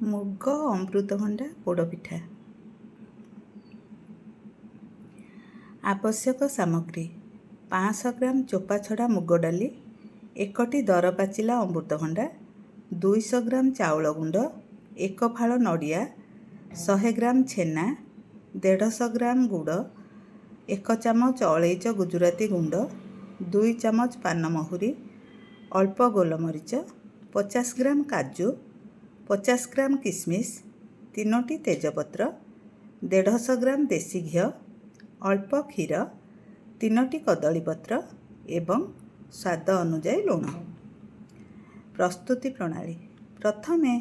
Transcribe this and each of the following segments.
ମୁଗ ଅମୃତଭଣ୍ଡା ପୋଡ଼ପିଠା। ଆବଶ୍ୟକ ସାମଗ୍ରୀ: 500 ଗ୍ରାମ ଚୋପା ଛଡ଼ା ମୁଗ ଡାଲି, 1ଟି ଦରପାଚିଲା ଅମୃତଭଣ୍ଡା, 200 ଗ୍ରାମ ଚାଉଳ ଗୁଣ୍ଡ, 1 ଫାଳ ନଡ଼ିଆ, 100 ଗ୍ରାମ ଛେନା, 150 ଗ୍ରାମ ଗୁଡ଼, 1 ଚାମଚ ଅଳେଇଚ ଗୁଜୁରାତି ଗୁଣ୍ଡ, 2 ଚାମଚ ପାନମହୁରି, ଅଳ୍ପ ଗୋଲମରିଚ, 50 ଗ୍ରାମ କାଜୁ, 50 ଗ୍ରାମ କିସମିସ, 3ଟି ତେଜପତ୍ର, 150 ଗ୍ରାମ ଦେଶୀ ଘିଅ, ଅଳ୍ପ କ୍ଷୀର, 3ଟି କଦଳୀପତ୍ର ଏବଂ ସ୍ୱାଦ ଅନୁଯାୟୀ ଲୁଣ। ପ୍ରସ୍ତୁତି ପ୍ରଣାଳୀ: ପ୍ରଥମେ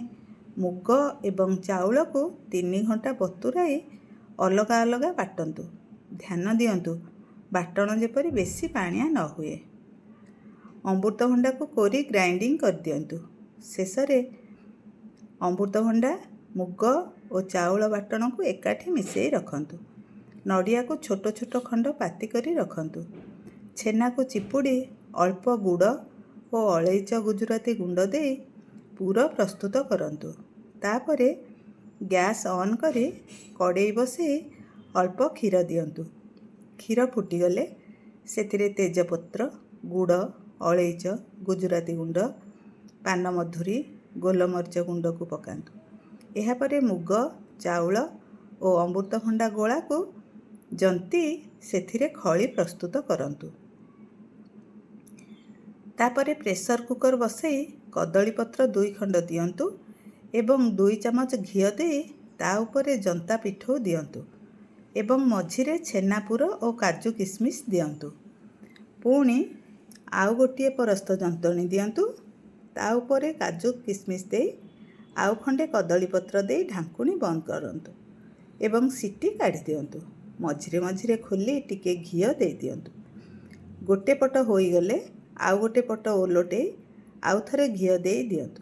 ମୁଗ ଏବଂ ଚାଉଳକୁ 3 ଘଣ୍ଟା ବତୁରାଇ ଅଲଗା ଅଲଗା ବାଟନ୍ତୁ। ଧ୍ୟାନ ଦିଅନ୍ତୁ ବାଟଣ ଯେପରି ବେଶୀ ପାଣିଆ ନ ହୁଏ। ଅମୃତଭଣ୍ଡାକୁ କୋରି ଗ୍ରାଇଣ୍ଡିଂ କରିଦିଅନ୍ତୁ। ଶେଷରେ ଅମୃତଭଣ୍ଡା, ମୁଗ ଓ ଚାଉଳ ବାଟଣକୁ ଏକାଠି ମିଶାଇ ରଖନ୍ତୁ। ନଡ଼ିଆକୁ ଛୋଟ ଛୋଟ ଖଣ୍ଡ ପାତି କରି ରଖନ୍ତୁ। ଛେନାକୁ ଚିପୁଡ଼ି ଅଳ୍ପ ଗୁଡ଼ ଓ ଅଳେଇଚ ଗୁଜୁରାତି ଗୁଣ୍ଡ ଦେଇ ପୁର ପ୍ରସ୍ତୁତ କରନ୍ତୁ। ତାପରେ ଗ୍ୟାସ୍ ଅନ୍ କରି କଡ଼େଇ ବସାଇ ଅଳ୍ପ କ୍ଷୀର ଦିଅନ୍ତୁ। କ୍ଷୀର ଫୁଟିଗଲେ ସେଥିରେ ତେଜପତ୍ର, ଗୁଡ଼, ଅଳେଇଚ ଗୁଜୁରାତି ଗୁଣ୍ଡ, ପାନମଧୁରୀ, ଗୋଲମରିଚ ଗୁଣ୍ଡକୁ ପକାନ୍ତୁ। ଏହାପରେ ମୁଗ, ଚାଉଳ ଓ ଅମୃତଭଣ୍ଡା ଗୋଳାକୁ ଜନ୍ତି ସେଥିରେ ଖଳି ପ୍ରସ୍ତୁତ କରନ୍ତୁ। ତାପରେ ପ୍ରେସର କୁକର ବସାଇ କଦଳୀପତ୍ର 2 ଖଣ୍ଡ ଦିଅନ୍ତୁ ଏବଂ 2 ଚାମଚ ଘିଅ ଦେଇ ତା ଉପରେ ଜନ୍ତା ପିଠଉ ଦିଅନ୍ତୁ ଏବଂ ମଝିରେ ଛେନା ପୁର ଓ କାଜୁ କିସମିସ ଦିଅନ୍ତୁ। ପୁଣି ଆଉ ଗୋଟିଏ ପରସ୍ତ ଯନ୍ତଣୀ ଦିଅନ୍ତୁ। ତା ଉପରେ କାଜୁ କିସମିସ ଦେଇ ଆଉ ଖଣ୍ଡେ କଦଳୀପତ୍ର ଦେଇ ଢାଙ୍କୁଣୀ ବନ୍ଦ କରନ୍ତୁ ଏବଂ ସିଟି କାଢ଼ି ଦିଅନ୍ତୁ। ମଝିରେ ମଝିରେ ଖୋଲି ଟିକେ ଘିଅ ଦେଇଦିଅନ୍ତୁ। ଗୋଟେ ପଟ ହୋଇଗଲେ ଆଉ ଗୋଟେ ପଟ ଓଲଟେଇ ଆଉ ଥରେ ଘିଅ ଦେଇ ଦିଅନ୍ତୁ।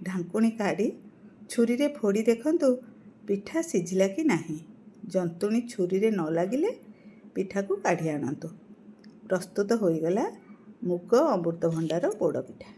ଢାଙ୍କୁଣୀ କାଢ଼ି ଛୁରୀରେ ଫୋଡ଼ି ଦେଖନ୍ତୁ ପିଠା ସିଝିଲା କି ନାହିଁ। ଯନ୍ତୁଣୀ ଛୁରୀରେ ନ ଲାଗିଲେ ପିଠାକୁ କାଢ଼ି ଆଣନ୍ତୁ। ପ୍ରସ୍ତୁତ ହୋଇଗଲା ମୁଗ ଅମୃତଭଣ୍ଡାର ପୋଡ଼ପିଠା।